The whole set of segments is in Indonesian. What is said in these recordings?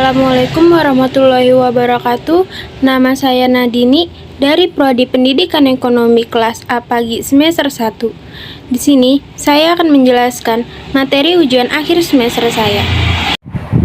Assalamualaikum warahmatullahi wabarakatuh. Nama saya Nadini dari Prodi Pendidikan Ekonomi kelas A pagi semester 1. Di sini saya akan menjelaskan materi ujian akhir semester saya.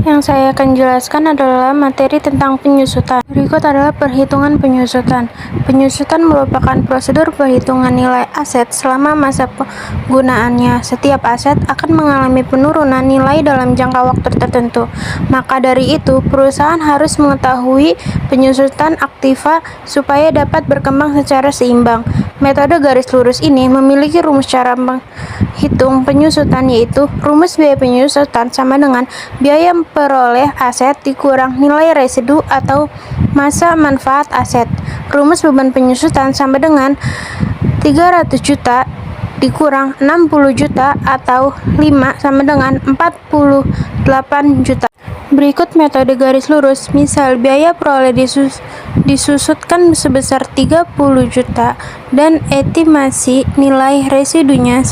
Yang saya akan jelaskan adalah materi tentang penyusutan. Berikut adalah perhitungan penyusutan. Penyusutan merupakan prosedur perhitungan nilai aset selama masa penggunaannya. Setiap aset akan mengalami penurunan nilai dalam jangka waktu tertentu. Maka dari itu, perusahaan harus mengetahui penyusutan aktiva supaya dapat berkembang secara seimbang. Metode garis lurus ini memiliki rumus cara menghitung penyusutan, yaitu rumus biaya penyusutan sama dengan biaya peroleh aset dikurang nilai residu atau masa manfaat aset. Rumus beban penyusutan sama dengan 300 juta dikurang 60 juta atau 5 sama dengan 48 juta. Berikut metode garis lurus. Misal biaya peroleh disusutkan sebesar 30 juta dan estimasi nilai residunya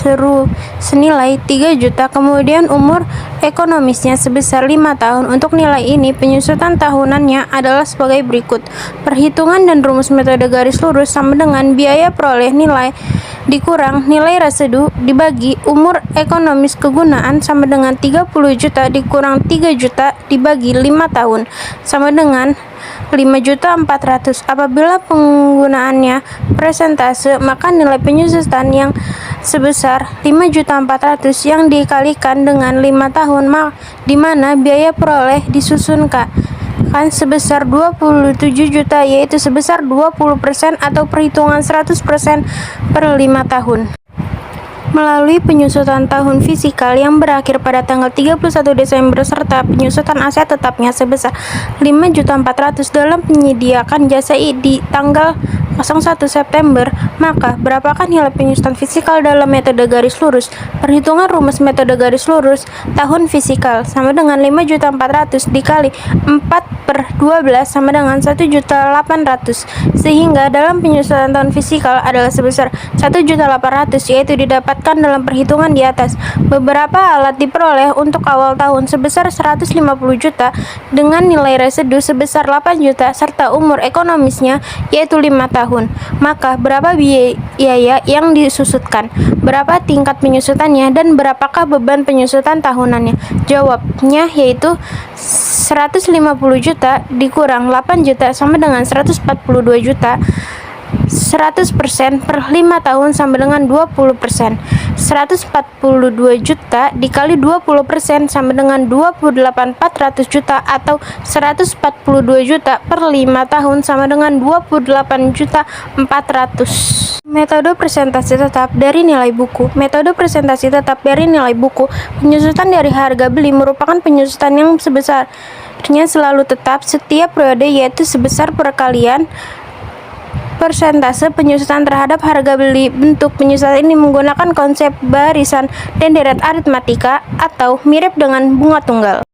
senilai 3 juta. Kemudian umur ekonomisnya sebesar 5 tahun. Untuk nilai ini penyusutan tahunannya adalah sebagai berikut. Perhitungan dan rumus metode garis lurus sama dengan biaya peroleh nilai dikurang nilai residu dibagi umur ekonomis kegunaan sama dengan 30 juta dikurang 3 juta dibagi 5 tahun sama dengan 5.400.000. Apabila penggunaannya persentase, maka nilai penyusutan yang sebesar 5.400.000 yang dikalikan dengan 5 tahun, di mana biaya peroleh disusunkan sebesar 27 juta, yaitu sebesar 20% atau perhitungan 100% per 5 tahun. Melalui penyusutan tahun fisikal yang berakhir pada tanggal 31 Desember serta penyusutan aset tetapnya sebesar 5.400.000 dalam menyediakan jasa di tanggal 01 September, maka berapakah nilai penyusutan fisikal dalam metode garis lurus? Perhitungan rumus metode garis lurus tahun fisikal sama dengan 5.400.000 dikali 4/12 sama dengan 1.800.000, sehingga dalam penyusutan tahun fisikal adalah sebesar 1.800.000, yaitu didapatkan dalam perhitungan di atas. Beberapa alat diperoleh untuk awal tahun sebesar 150 juta dengan nilai residu sebesar 8 juta serta umur ekonomisnya yaitu 5 tahun. Maka berapa biaya yang disusutkan? Berapa tingkat penyusutannya dan berapakah beban penyusutan tahunannya? Jawabnya yaitu 150 juta dikurang 8 juta sama dengan 142 juta. 100% per 5 tahun sama dengan 20%. 142 juta dikali 20% sama dengan 28.400 juta atau 142 juta per 5 tahun sama dengan 28.400.000. Metode presentasi tetap dari nilai buku. Metode presentasi tetap dari nilai buku. Penyusutan dari harga beli merupakan penyusutan yang sebesarnya selalu tetap setiap periode, yaitu sebesar perkalian persentase penyusutan terhadap harga beli. Bentuk penyusutan ini menggunakan konsep barisan dan deret aritmatika atau mirip dengan bunga tunggal.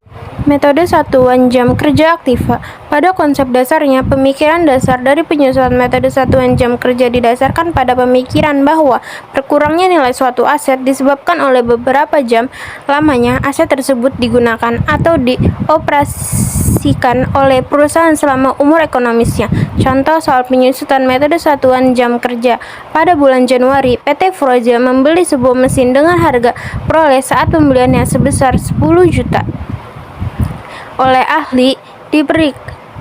Metode satuan jam kerja aktiva. Pada konsep dasarnya, pemikiran dasar dari penyusutan metode satuan jam kerja didasarkan pada pemikiran bahwa berkurangnya nilai suatu aset disebabkan oleh beberapa jam lamanya aset tersebut digunakan atau dioperasikan oleh perusahaan selama umur ekonomisnya. Contoh soal penyusutan metode satuan jam kerja. Pada bulan Januari, PT Froja membeli sebuah mesin dengan harga peroleh saat pembeliannya sebesar 10 juta. Oleh ahli,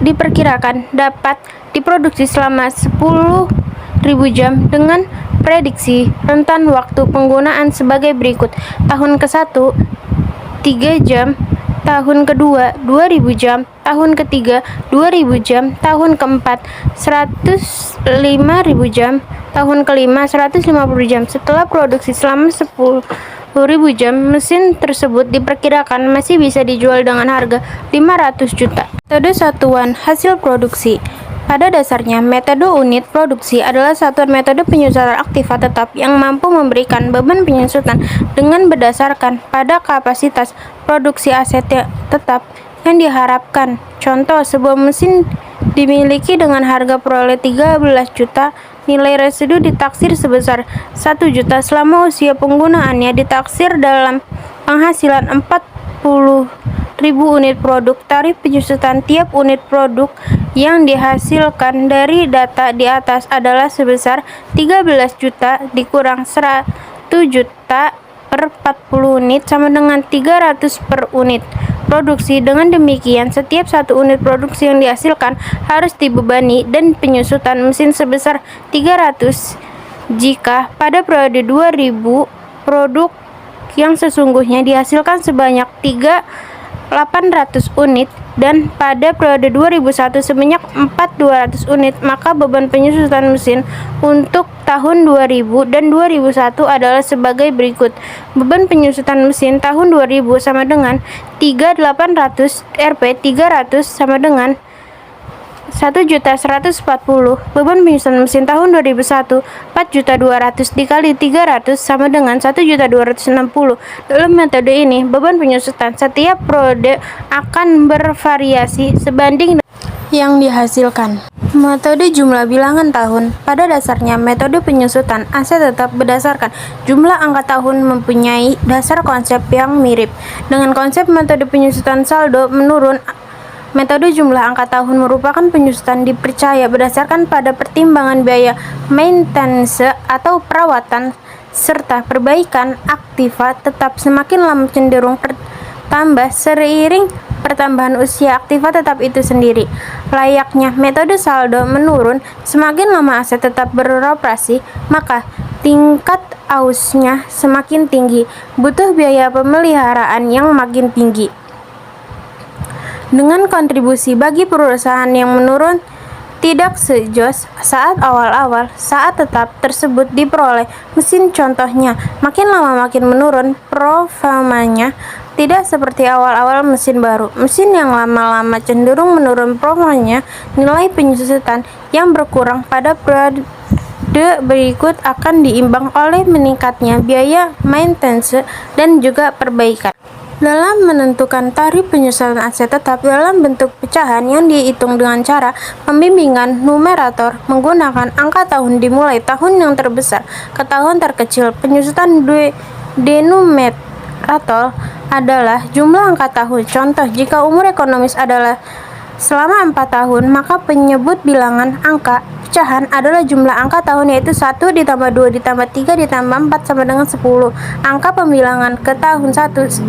diperkirakan dapat diproduksi selama 10.000 jam dengan prediksi rentan waktu penggunaan sebagai berikut. Tahun ke-1, 3 jam. Tahun ke-2, 2.000 jam. Tahun ke-3, 2.000 jam. Tahun ke-4, 105.000 jam. Tahun ke-5, 150 jam. Setelah produksi selama 10.000 jam, mesin tersebut diperkirakan masih bisa dijual dengan harga 500 juta. Metode satuan hasil produksi. Pada dasarnya, metode unit produksi adalah satuan metode penyusutan aktiva tetap yang mampu memberikan beban penyusutan dengan berdasarkan pada kapasitas produksi aset tetap yang diharapkan. Contoh, sebuah mesin dimiliki dengan harga peroleh 13 juta, nilai residu ditaksir sebesar 1 juta selama usia penggunaannya ditaksir dalam penghasilan 40 unit produk. Tarif penyusutan tiap unit produk yang dihasilkan dari data di atas adalah sebesar 13 juta dikurang 100 juta per 40 unit sama dengan 300 per unit produksi. Dengan demikian, setiap satu unit produksi yang dihasilkan harus dibebani dan penyusutan mesin sebesar 300. Jika pada periode 2000 produk yang sesungguhnya dihasilkan sebanyak 800 unit dan pada periode 2001 sebanyak 200 unit, maka beban penyusutan mesin untuk tahun 2000 dan 2001 adalah sebagai berikut. Beban penyusutan mesin tahun 2000 sama dengan 3.800 Rp 300 sama dengan 1.140. Beban penyusutan mesin tahun 2001 4.200 dikali 300 sama dengan 1.260. Dalam metode ini, beban penyusutan setiap periode akan bervariasi sebanding yang dihasilkan. Metode jumlah bilangan tahun. Pada dasarnya, metode penyusutan aset tetap berdasarkan jumlah angka tahun mempunyai dasar konsep yang mirip dengan konsep metode penyusutan saldo menurun. Metode jumlah angka tahun merupakan penyusutan dipercaya berdasarkan pada pertimbangan biaya maintenance atau perawatan serta perbaikan aktiva tetap semakin lama cenderung bertambah seiring pertambahan usia aktiva tetap itu sendiri. Layaknya metode saldo menurun, semakin lama aset tetap beroperasi, maka tingkat ausnya semakin tinggi, butuh biaya pemeliharaan yang makin tinggi. Dengan kontribusi bagi perusahaan yang menurun tidak sejos saat awal-awal, saat tetap tersebut diperoleh mesin contohnya makin lama makin menurun performanya, tidak seperti awal-awal mesin baru. Mesin yang lama-lama cenderung menurun performanya, nilai penyusutan yang berkurang pada periode berikut akan diimbang oleh meningkatnya biaya maintenance dan juga perbaikan. Dalam menentukan tarif penyusutan aset tetap dalam bentuk pecahan yang dihitung dengan cara pembimbingan numerator menggunakan angka tahun dimulai tahun yang terbesar ke tahun terkecil. Penyusutan denominator adalah jumlah angka tahun. Contoh, jika umur ekonomis adalah selama 4 tahun, maka penyebut bilangan angka pecahan adalah jumlah angka tahun, yaitu 1 ditambah 2 ditambah 3 ditambah 4 sama dengan 10. Angka pembilangan ke tahun 1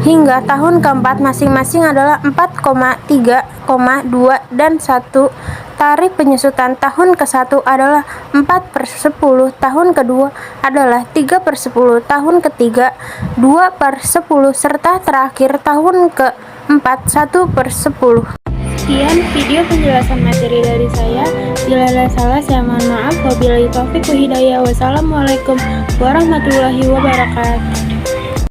hingga tahun keempat masing-masing adalah 4,3, 2, dan 1. Tarif penyusutan tahun ke-1 adalah 4/10, tahun kedua adalah 3/10, tahun ketiga 2/10, serta terakhir tahun keempat 1/10. Sekian video penjelasan materi dari saya. Bila ada salah, saya mohon maaf. Wabillahi taufiq wa hidayah. Wassalamualaikum warahmatullahi wabarakatuh.